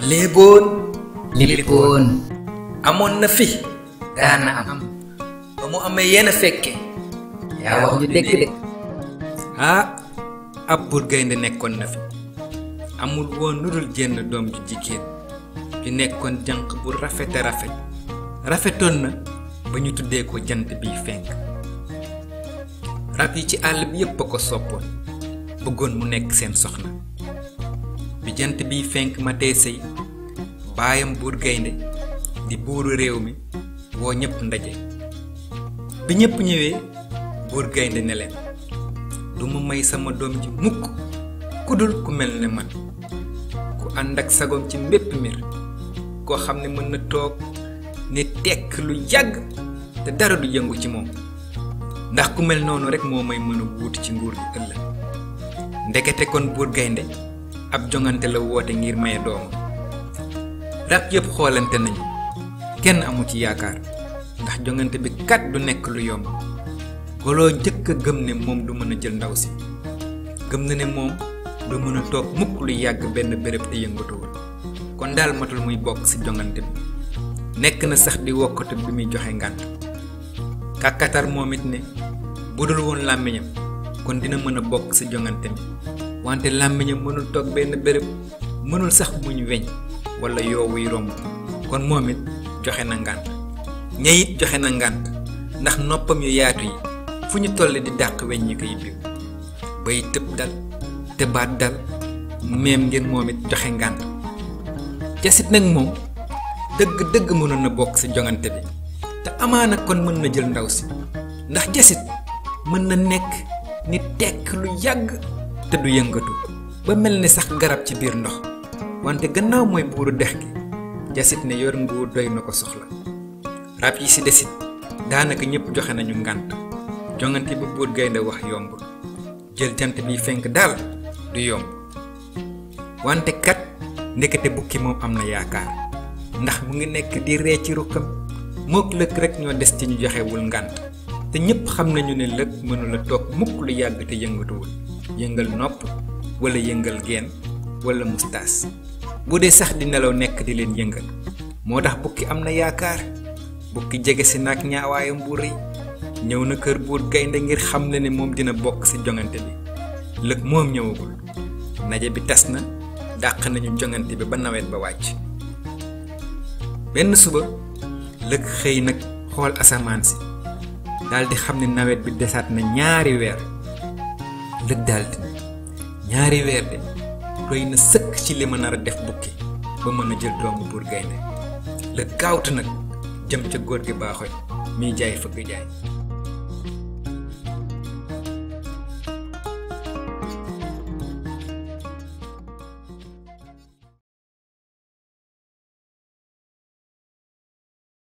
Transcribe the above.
léeboon lippoon amoon na fi daana am ba mu amee yenn fekke yaa wax ñu dégg de ab buur gaynde nekkoon na fi amul woon lu dul jenn doom ju jigéen ju nekkoon jànq bu rafet a rafetoon na ba ñu tuddee ko jant biy fenk rab yi ci àll bi yépp a ko soppoon bëggoon mu nekk seen soxna bi jant biy fenk ma tey sëy baayam buur gaynde di buuru réew mi woo ñépp ndaje bi ñépp ñëwee buur gaynde ne leen du ma may sama doom ji mukk ku dul ku mel ne man ku ànd ak sagoom ci mbépp mbir koo xam ne mën na toog ne tekk lu yàgg te dara du yëngu ci moom ndax ku mel noonu rekk moo may mën a wuutu ci nguur gi ëllëg ndekete kon buur gaynde ab jongante la woote ngir maye doomam rab yépp xoolante nañu kenn amu ci yaakaar ndax jongante bi kat du nekk lu yomb goloo njëkk a gëm ne moom du mën a jël ndaw si gëm na ne moom du mën a toog mukk lu yàgg benn béréb te yëngatuwul kon daal matul muy bokk ci jongante bi nekk na sax di wokkatu bi muy joxe ngànt kàkkatar moom it ne bu dul woon làmmiñam kon dina mën a bokk ci jongante bi wante làmmiñam mënul toog benn béréb mënul sax muñ weñ walla yoowuy romb kon moom it joxe na ngànt ñeyit joxe na ngànt ndax noppam yu yaatu yi fu ñu toll di dàq weñ ñi koy biw bay tëb dal tëbaat dal meem ngeen moom it joxe ngànt jasit nag moom dëgg mënoon na bokk ci jongante bi te amaana kon mën na jël ndaw si ndax jasit mën na nekk ni tekk lu yàgg te du yëngatu ba mel ni sax garab ci biir ndox wante gannaaw mooy buuru dex gi jasit ne yor nguur doy na ko soxla rab yi ci desit daanaka ñépp joxe nañu ngànt jongante bi buur gaynde wax yombul jël jant bi fenk daal du yomb wante kat ndekete bukki moom am na yaakaar ndax mu ngi nekk di ree ci rukkam mook lëg rekk ñoo des ci ñu joxewul ngànt te ñépp xam nañu ne lëg mënula toog mukk lu yàgg te yëngatuwul yëngal nopp walla yëngal geen walla mustaas bu dee sax di nelaw nekk di leen yëngal moo tax bukki am na yaakaar bukki jege si nag ñaawaayam bu rëy ñëw na kër buur gaynde ngir xam ne moom dina bokk ci jongante bi lëg moom ñëwagul ndaje bi tas na dàq nañu jongante bi ba nawet ba wàcc benn suba lëg xëy nag xool asamaan si daldi xam ne nawet bi desaat na ñaari weer lëg daldi ñaari weer de doy na sëkk ci li ma nar a def bukki ba mën a jël doomu buur gaynde lëg gaawtu nag jëm ca góor gi baaxoñ miy jaay fëgg jaay